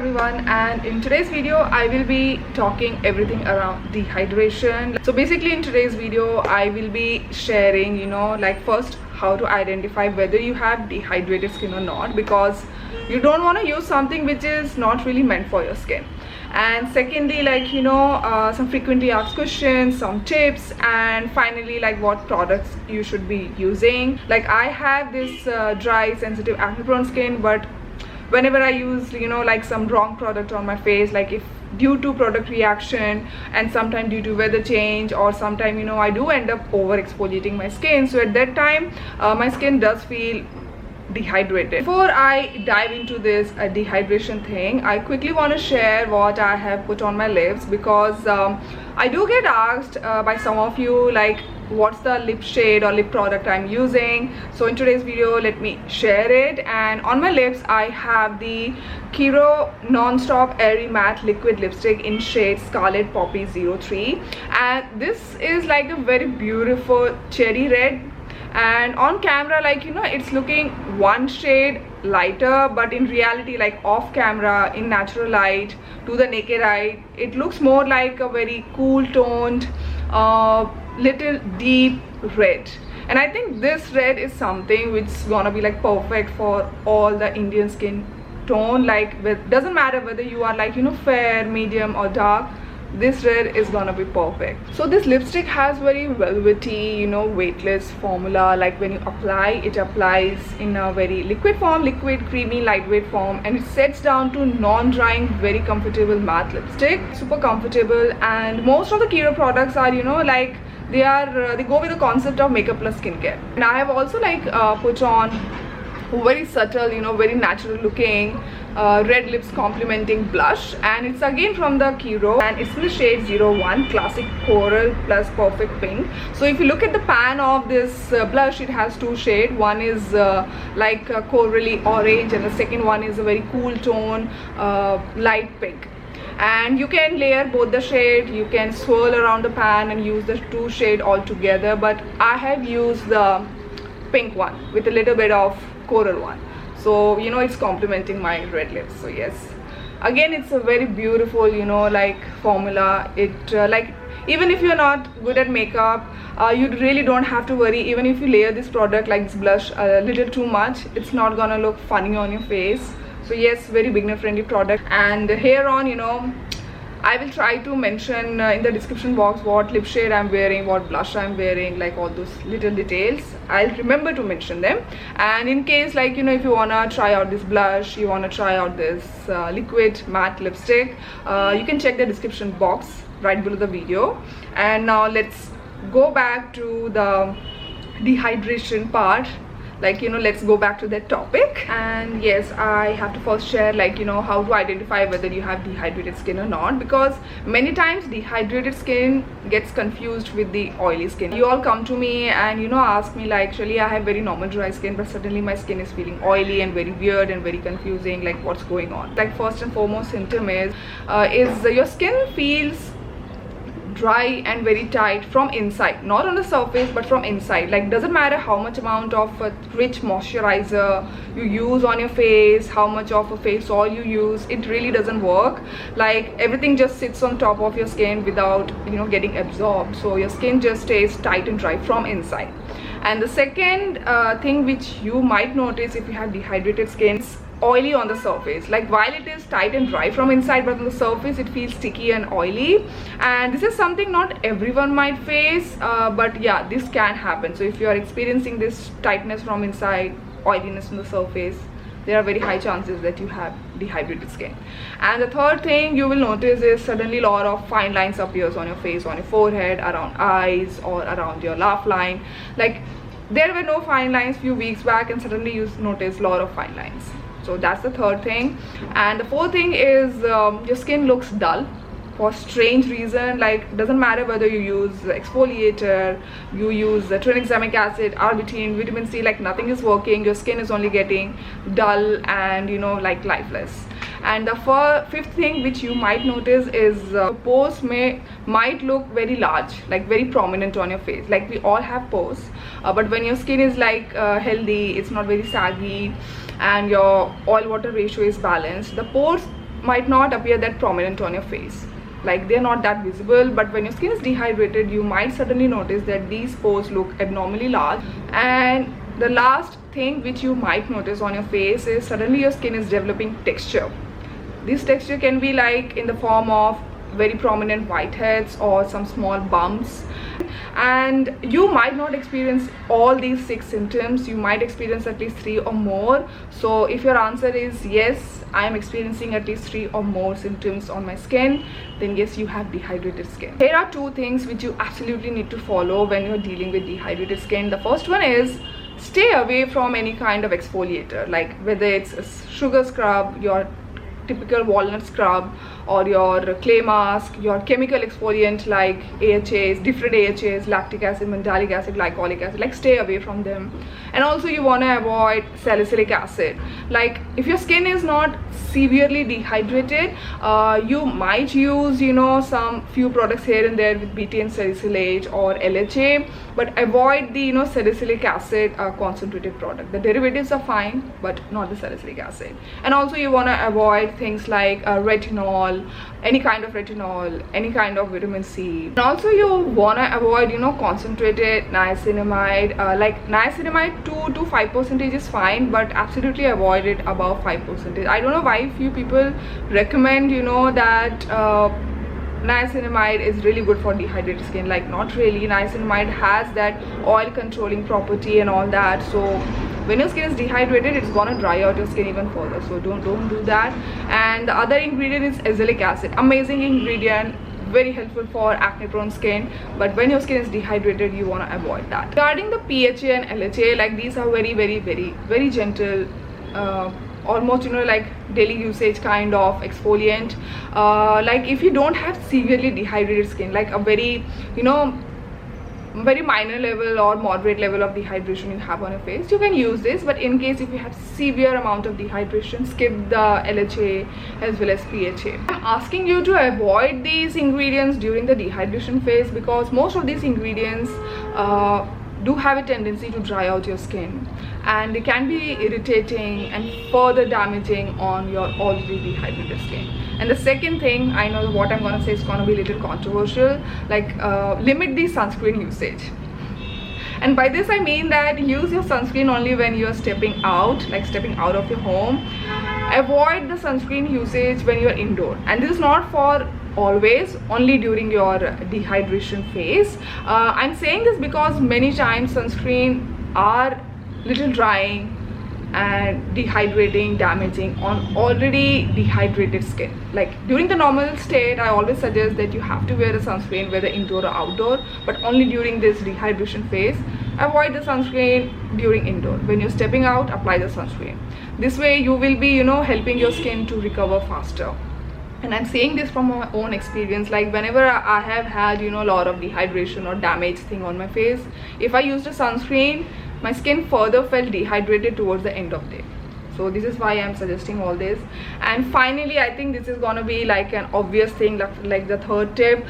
everyone, and in today's video I will be talking everything around dehydration. So basically in today's video I will be sharing, first how to identify whether you have dehydrated skin or not, because you don't want to use something which is not really meant for your skin. And secondly, some frequently asked questions, some tips, and finally what products you should be using. Like I have this dry, sensitive, acne prone skin, but whenever I use some wrong product on my face, like if due to product reaction and sometimes due to weather change, or sometime I do end up over exfoliating my skin, so at that time my skin does feel dehydrated. Before I dive into this dehydration thing, I quickly want to share what I have put on my lips, because I do get asked by some of you what's the lip shade or lip product I'm using. So in today's video let me share it. And on my lips I have the Kiro Non-Stop Airy Matte Liquid Lipstick in shade Scarlet Poppy 03, and this is like a very beautiful cherry red, and on camera it's looking one shade lighter, but in reality off camera in natural light to the naked eye it looks more like a very cool toned little deep red. And I think this red is something which is gonna be perfect for all the Indian skin tone. Doesn't matter whether you are fair, medium or dark, this red is gonna be perfect. So this lipstick has very velvety, weightless formula. When you apply, it applies in a very liquid form, liquid, creamy, lightweight form, and it sets down to non-drying, very comfortable matte lipstick, super comfortable. And most of the Kiro products are they go with the concept of makeup plus skincare. And I have also put on very subtle, very natural looking red lips complementing blush, and it's again from the Kiro, and it's in the shade 01 Classic Coral plus Perfect Pink. So if you look at the pan of this blush, it has two shades. One is corally orange, and the second one is a very cool tone light pink. And you can layer both the shade, you can swirl around the pan and use the two shade all together, but I have used the pink one with a little bit of coral one, so it's complementing my red lips. So yes, again it's a very beautiful formula. It even if you're not good at makeup, you really don't have to worry. Even if you layer this product this blush a little too much, it's not gonna look funny on your face. So yes, very beginner friendly product. And here on I will try to mention in the description box what lip shade I'm wearing, what blush I'm wearing, all those little details. I'll remember to mention them. And in case if you wanna try out this blush, you wanna try out this liquid matte lipstick, you can check the description box right below the video. And now let's go back to the dehydration part. Let's go back to that topic. And yes, I have to first share how to identify whether you have dehydrated skin or not, because many times dehydrated skin gets confused with the oily skin. You all come to me and ask me actually I have very normal dry skin, but suddenly my skin is feeling oily and very weird and very confusing, what's going on. First and foremost symptom is your skin feels dry and very tight from inside, not on the surface but from inside. Doesn't matter how much amount of rich moisturizer you use on your face, how much of a face oil you use, it really doesn't work. Everything just sits on top of your skin without getting absorbed, so your skin just stays tight and dry from inside. And the second thing which you might notice if you have dehydrated skin, it's oily on the surface. While it is tight and dry from inside, but on the surface it feels sticky and oily. And this is something not everyone might face, but yeah, this can happen. So if you are experiencing this tightness from inside, oiliness on the surface, there are very high chances that you have dehydrated skin. And the third thing you will notice is suddenly a lot of fine lines appears on your face, on your forehead, around eyes, or around your laugh line. There were no fine lines few weeks back, and suddenly you notice a lot of fine lines. So that's the third thing. And the fourth thing is your skin looks dull for strange reason. Doesn't matter whether you use exfoliator, you use tranexamic acid, arbutin, vitamin C, nothing is working. Your skin is only getting dull and lifeless. And the fifth thing which you might notice is pores might look very large, very prominent on your face. We all have pores, but when your skin is healthy, it's not very saggy, and your oil water ratio is balanced, the pores might not appear that prominent on your face, like they're not that visible, but when your skin is dehydrated you might suddenly notice that these pores look abnormally large. And the last thing which you might notice on your face is suddenly your skin is developing texture. This texture can be like in the form of very prominent whiteheads or some small bumps, and you might not experience all these 6 symptoms, you might experience at least 3 or more. So if your answer is yes, I am experiencing at least 3 or more symptoms on my skin, then yes, you have dehydrated skin. Here are 2 things which you absolutely need to follow when you're dealing with dehydrated skin. The first one is stay away from any kind of exfoliator, like whether it's a sugar scrub, your typical walnut scrub, or your clay mask, your chemical exfoliant like AHAs, different AHAs, lactic acid, mandelic acid, glycolic acid, like stay away from them. And also you want to avoid salicylic acid. Like if your skin is not severely dehydrated, you might use, you know, some few products here and there with BT and salicylate or LHA, but avoid the, you know, salicylic acid concentrated product. The derivatives are fine, but not the salicylic acid. And also you want to avoid things like retinol, any kind of retinol, any kind of vitamin C. And also you want to avoid, you know, concentrated niacinamide. Like niacinamide 2 to 5% is fine, but absolutely avoid it above 5%. I don't know why few people recommend, you know, that niacinamide is really good for dehydrated skin. Like not really. Niacinamide has that oil controlling property and all that, so when your skin is dehydrated it's gonna dry out your skin even further, so don't do that. And the other ingredient is azelaic acid. Amazing ingredient, very helpful for acne prone skin, but when your skin is dehydrated you want to avoid that. Regarding the PHA and LHA, like these are very gentle, almost, you know, like daily usage kind of exfoliant. Like if you don't have severely dehydrated skin, like a very, you know, very minor level or moderate level of dehydration you have on your face, you can use this. But in case if you have severe amount of dehydration, skip the LHA as well as PHA. I'm asking you to avoid these ingredients during the dehydration phase because most of these ingredients do have a tendency to dry out your skin, and it can be irritating and further damaging on your already dehydrated skin. And the second thing, I know what I'm gonna say is gonna be a little controversial, like limit the sunscreen usage. And by this I mean that use your sunscreen only when you're stepping out, like stepping out of your home. Avoid the sunscreen usage when you're indoor, and this is not for always, only during your dehydration phase. I'm saying this because many times sunscreen are little drying and dehydrating, damaging on already dehydrated skin. Like during the normal state, I always suggest that you have to wear a sunscreen whether indoor or outdoor, but only during this dehydration phase. Avoid the sunscreen during indoor. When you're stepping out, apply the sunscreen. This way you will be, you know, helping your skin to recover faster. And I'm saying this from my own experience. Like whenever I have had, you know, a lot of dehydration or damage thing on my face, if I used a sunscreen, my skin further felt dehydrated towards the end of the day. So this is why I'm suggesting all this. And finally, I think this is gonna be like an obvious thing, like the third tip.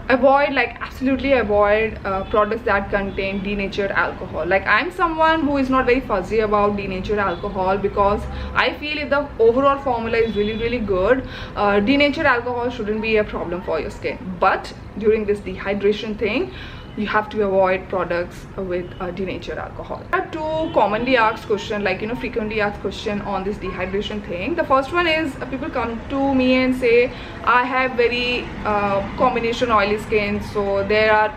Avoid, like absolutely avoid products that contain denatured alcohol. Like I'm someone who is not very fuzzy about denatured alcohol because I feel if the overall formula is really good, denatured alcohol shouldn't be a problem for your skin. But during this dehydration thing, you have to avoid products with denatured alcohol. There are 2 commonly asked questions, like, you know, frequently asked question on this dehydration thing. The first one is people come to me and say, I have very combination oily skin, so there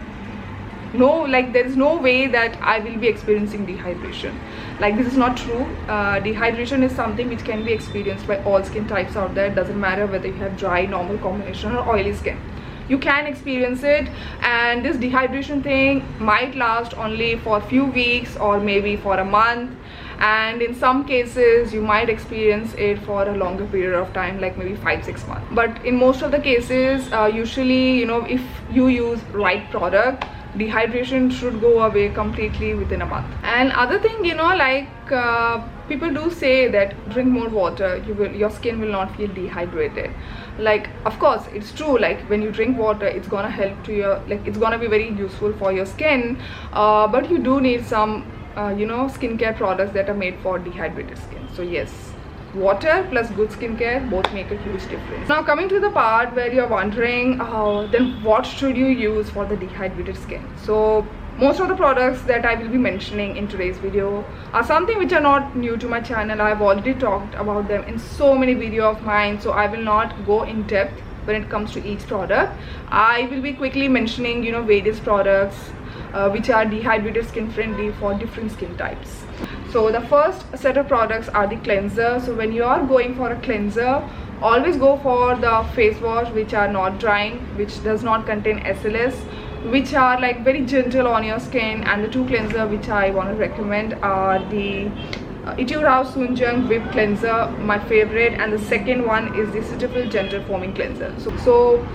is no way that I will be experiencing dehydration. Like this is not true. Dehydration is something which can be experienced by all skin types out there. It doesn't matter whether you have dry, normal, combination or oily skin. You can experience it, and this dehydration thing might last only for a few weeks or maybe for a month, and in some cases you might experience it for a longer period of time, like maybe 5-6 months. But in most of the cases, usually, you know, if you use right product, dehydration should go away completely within a month. And other thing, you know, like people do say that drink more water, your skin will not feel dehydrated. Like of course it's true, like when you drink water it's gonna help to your, like it's gonna be very useful for your skin, but you do need some you know, skincare products that are made for dehydrated skin. So yes, water plus good skincare both make a huge difference. Now coming to the part where you're wondering then what should you use for the dehydrated skin. So most of the products that I will be mentioning in today's video are something which are not new to my channel. I've already talked about them in so many videos of mine, so I will not go in depth when it comes to each product. I will be quickly mentioning, you know, various products which are dehydrated skin friendly for different skin types. So the first set of products are the cleanser. So when you are going for a cleanser, always go for the face wash which are not drying, which does not contain SLS, which are like very gentle on your skin. And the two cleanser which I want to recommend are the Sunjung Whip Cleanser, my favorite, and the second one is the Cetaphil Gentle Foaming Cleanser. So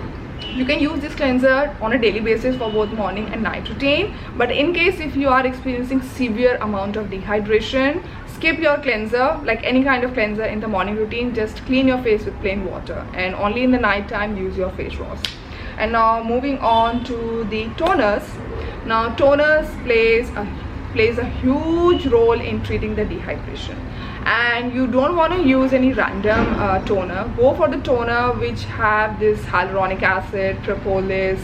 you can use this cleanser on a daily basis for both morning and night routine. But in case if you are experiencing severe amount of dehydration, skip your cleanser, like any kind of cleanser in the morning routine. Just clean your face with plain water, and only in the night time use your face wash. And now moving on to the toners. Now toners plays a huge role in treating the dehydration, and you don't want to use any random toner. Go for the toner which have this hyaluronic acid, propolis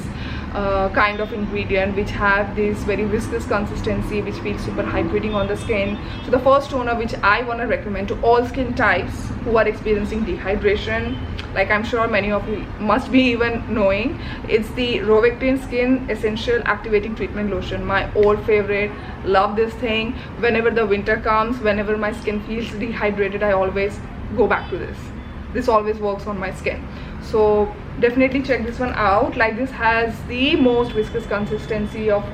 kind of ingredient, which have this very viscous consistency which feels super hydrating on the skin. So the first toner which I want to recommend to all skin types who are experiencing dehydration, like I'm sure many of you must be even knowing, it's the Rovectin Skin Essential Activating Treatment Lotion, my old favorite. Love this thing. Whenever the winter comes, whenever my skin feels dehydrated, I always go back to this always works on my skin. So definitely check this one out. Like, this has the most viscous consistency of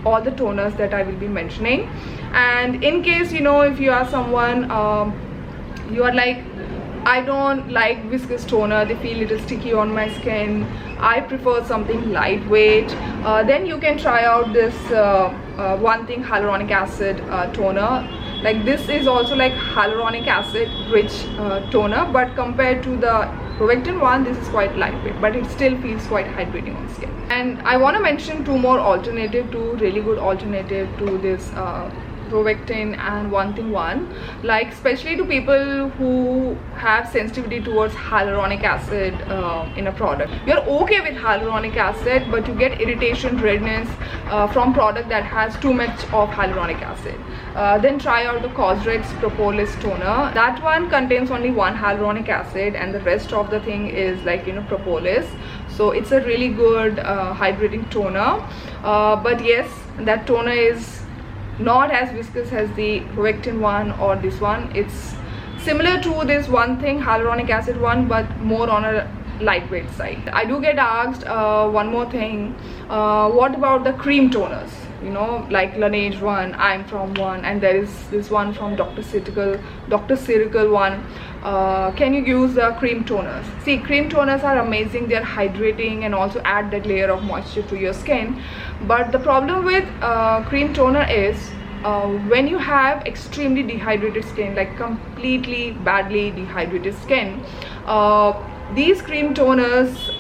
all the toners that I will be mentioning. And in case, you know, if you are someone you are like, I don't like viscous toner, they feel a little sticky on my skin, I prefer something lightweight, then you can try out this One Thing hyaluronic acid toner. Like, this is also like hyaluronic acid rich toner, but compared to the Rovectin one, this is quite lightweight, but it still feels quite hydrating on skin. And I want to mention two really good alternative to this Rovectin and One Thing one, like especially to people who have sensitivity towards hyaluronic acid in a product. You're okay with hyaluronic acid, but you get irritation, redness from product that has too much of hyaluronic acid. Then try out the Cosrx Propolis toner. That one contains only one hyaluronic acid, and the rest of the thing is like, you know, propolis. So it's a really good hydrating toner. But yes, that toner is not as viscous as the Rovectin one or this one. It's similar to this One Thing hyaluronic acid one, but more on a lightweight side. I do get asked one more thing, what about the cream toners? You know, like Laneige one, I'm From one, and there is this one from Dr. Circle one. Can you use the cream toners? See, cream toners are amazing. They are hydrating and also add that layer of moisture to your skin. But the problem with cream toner is when you have extremely dehydrated skin, like completely badly dehydrated skin, these cream toners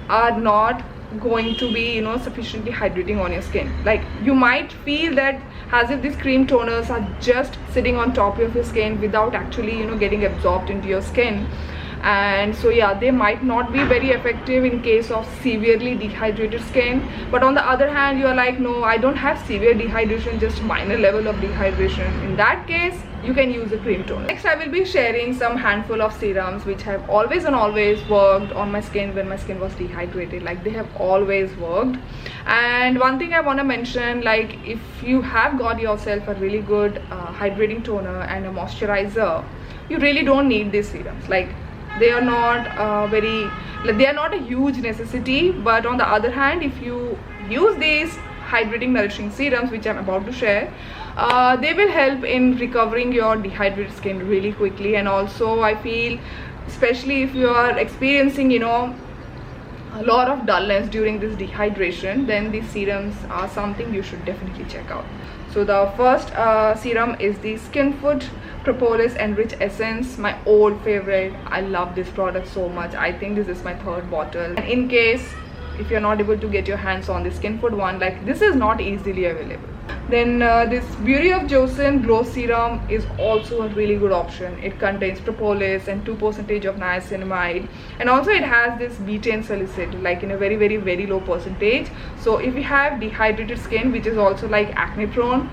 are not going to be, you know, sufficiently hydrating on your skin. Like, you might feel that as if these cream toners are just sitting on top of your skin without actually, you know, getting absorbed into your skin. And so yeah, they might not be very effective in case of severely dehydrated skin. But on the other hand, you are like, no, I don't have severe dehydration, just minor level of dehydration. In that case, you can use a cream toner. Next, I will be sharing some handful of serums which have always worked on my skin when my skin was dehydrated. Like, they have always worked. And one thing I want to mention, like, if you have got yourself a really good hydrating toner and a moisturizer, you really don't need these serums. Like, they are not they are not a huge necessity. But on the other hand, if you use these hydrating nourishing serums which I'm about to share, they will help in recovering your dehydrated skin really quickly. And also, I feel, especially if you are experiencing, you know, a lot of dullness during this dehydration, then these serums are something you should definitely check out. So the first serum is the Skinfood Propolis Enrich Essence, my old favorite. I love this product so much. I think this is my third bottle. And in case if you're not able to get your hands on the Skinfood one, like, this is not easily available. Then this Beauty of Joseon Glow Serum is also a really good option. It contains propolis and 2% of niacinamide, and also it has this betaine salicylate, like in a very low percentage. So if you have dehydrated skin which is also like acne prone,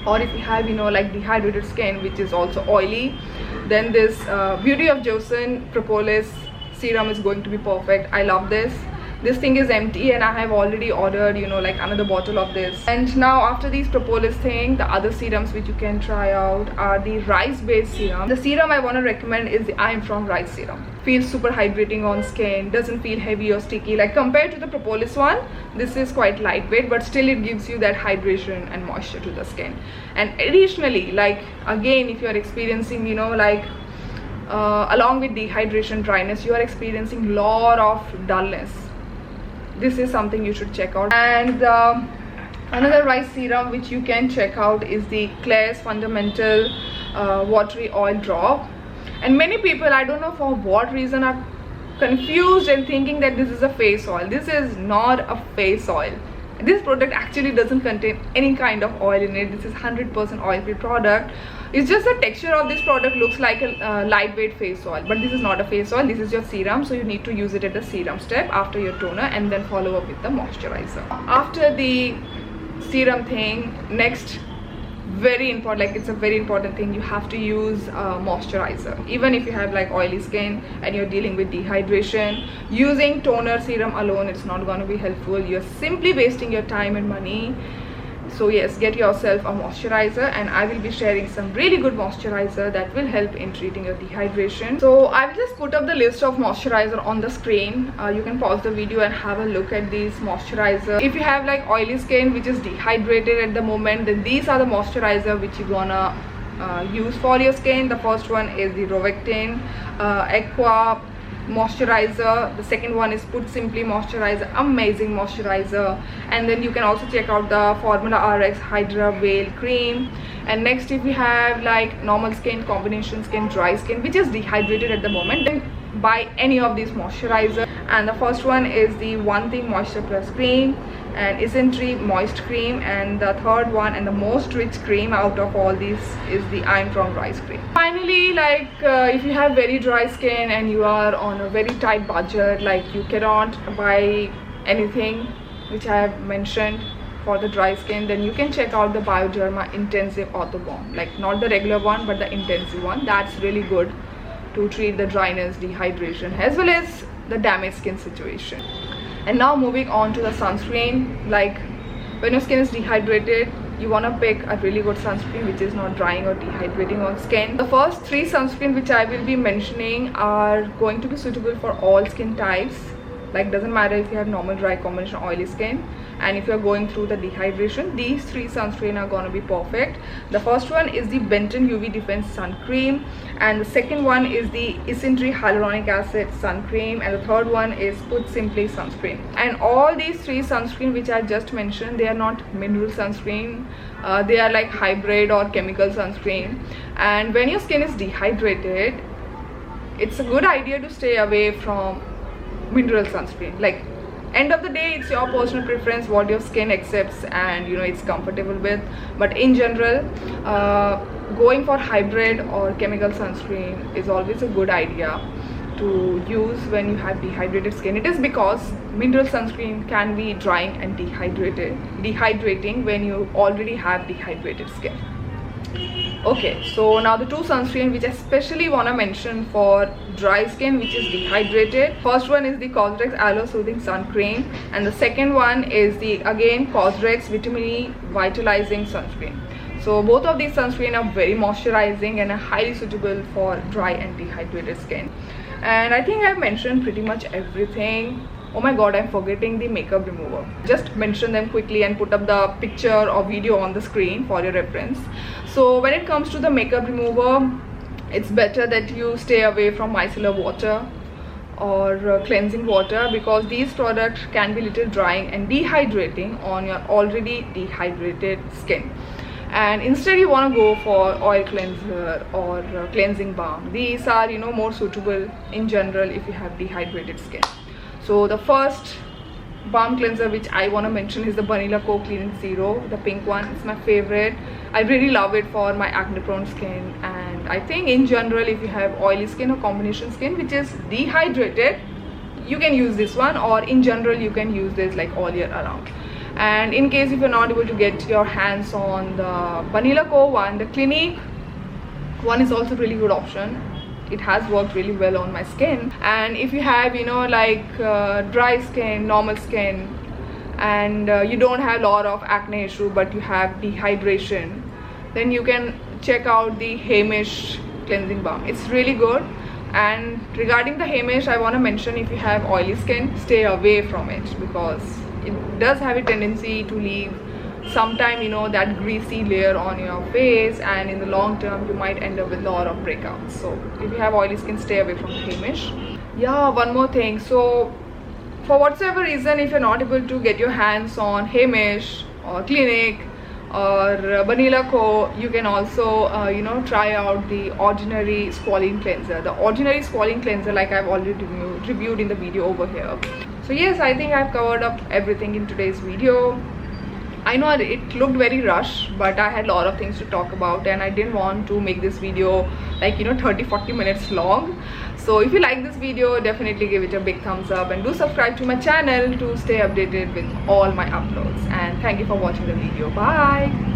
or if you have like dehydrated skin which is also oily, then this Beauty of Joseon Propolis serum is going to be perfect. I love this. This thing is empty and I have already ordered like another bottle of this. And now after these propolis thing, the other serums which you can try out are the rice based serum. The serum I want to recommend is the I Am From Rice serum. Feels super hydrating on skin, doesn't feel heavy or sticky. Like compared to the propolis one, this is quite lightweight, but still it gives you that hydration and moisture to the skin. And additionally, like again, if you are experiencing along with dehydration, dryness, you are experiencing lot of dullness, this is something you should check out. And another rice serum which you can check out is the Klairs Fundamental Watery Oil Drop. And many people, I don't know for what reason, are confused and thinking that this is a face oil. This is not a face oil. This product actually doesn't contain any kind of oil in it. This is 100% oil free product. It's just the texture of this product looks like a lightweight face oil, but this is not a face oil. This is your serum, so you need to use it at the serum step after your toner, and then follow up with the moisturizer. After the serum thing, next, very important, like it's a very important thing, you have to use moisturizer. Even if you have like oily skin and you're dealing with dehydration, using toner serum alone, it's not going to be helpful. You're simply wasting your time and money. So yes, get yourself a moisturizer, and I will be sharing some really good moisturizer that will help in treating your dehydration. So I will just put up the list of moisturizer on the screen. You can pause the video and have a look at these moisturizer. If you have like oily skin which is dehydrated at the moment, then these are the moisturizer which you're gonna use for your skin. The first one is the Rovectin Aqua moisturizer. The second one is Put Simply moisturizer, amazing moisturizer. And then you can also check out the Formula RX Hydra Veil cream. And next, if you have like normal skin, combination skin, dry skin which is dehydrated at the moment, then buy any of these moisturizer. And the first one is the One Thing Moisture Plus cream and Isntree Moist cream, and the third one and the most rich cream out of all these is the I Am From Rice cream. Finally, like if you have very dry skin and you are on a very tight budget, like you cannot buy anything which I have mentioned for the dry skin, then you can check out the Bioderma Intensive Ortho Balm, like not the regular one but the intensive one. That's really good to treat the dryness, dehydration, as well as the damaged skin situation. And now moving on to the sunscreen. Like when your skin is dehydrated, you want to pick a really good sunscreen which is not drying or dehydrating on skin. The first three sunscreen which I will be mentioning are going to be suitable for all skin types. Like doesn't matter if you have normal, dry, combination, oily skin, and if you're going through the dehydration, these three sunscreen are going to be perfect. The first one is the Benton UV Defense Sun Cream, and the second one is the Isntree Hyaluronic Acid Sun Cream, and the third one is Put Simply Sunscreen. And all these three sunscreen which I just mentioned, they are not mineral sunscreen, they are like hybrid or chemical sunscreen. And when your skin is dehydrated, it's a good idea to stay away from mineral sunscreen. Like end of the day, it's your personal preference what your skin accepts and it's comfortable with, but in general, going for hybrid or chemical sunscreen is always a good idea to use when you have dehydrated skin. It is because mineral sunscreen can be drying and dehydrating when you already have dehydrated skin. Okay, so now the two sunscreen which I especially want to mention for dry skin which is dehydrated. First one is the Cosrx Aloe Soothing Sun Cream, and the second one is the again Cosrx Vitamin E Vitalizing Sunscreen. So both of these sunscreen are very moisturizing and are highly suitable for dry and dehydrated skin. And I think I've mentioned pretty much everything. Oh my god, I'm forgetting the makeup remover. Just mention them quickly and put up the picture or video on the screen for your reference. So when it comes to the makeup remover, it's better that you stay away from micellar water or cleansing water, because these products can be little drying and dehydrating on your already dehydrated skin. And instead you want to go for oil cleanser or cleansing balm. These are more suitable in general if you have dehydrated skin. So the first balm cleanser which I want to mention is the Vanilla Co Clean Zero, the pink one. It's my favorite. I really love it for my acne prone skin, and I think in general if you have oily skin or combination skin which is dehydrated, you can use this one, or in general you can use this like all year around. And in case if you're not able to get your hands on the Vanilla Co one, the Clinique one is also really good option. It has worked really well on my skin. And if you have, you know, like dry skin, normal skin, and you don't have a lot of acne issue but you have dehydration, then you can check out the Hamish cleansing balm. It's really good. And regarding the Hamish, I want to mention, if you have oily skin, stay away from it, because it does have a tendency to leave sometime, you know, that greasy layer on your face, and in the long term you might end up with a lot of breakouts. So if you have oily skin, stay away from Hamish. Yeah, one more thing. So for whatsoever reason, if you're not able to get your hands on Hamish or Clinique or Vanilla Co, you can also you know, try out the Ordinary Squalene Cleanser. The Ordinary Squalene Cleanser, like I've already reviewed in the video over here. So yes, I think I've covered up everything in today's video. I know it looked very rushed, but I had a lot of things to talk about and I didn't want to make this video like, you know, 30-40 minutes long. So if you like this video, definitely give it a big thumbs up and do subscribe to my channel to stay updated with all my uploads. And thank you for watching the video. Bye.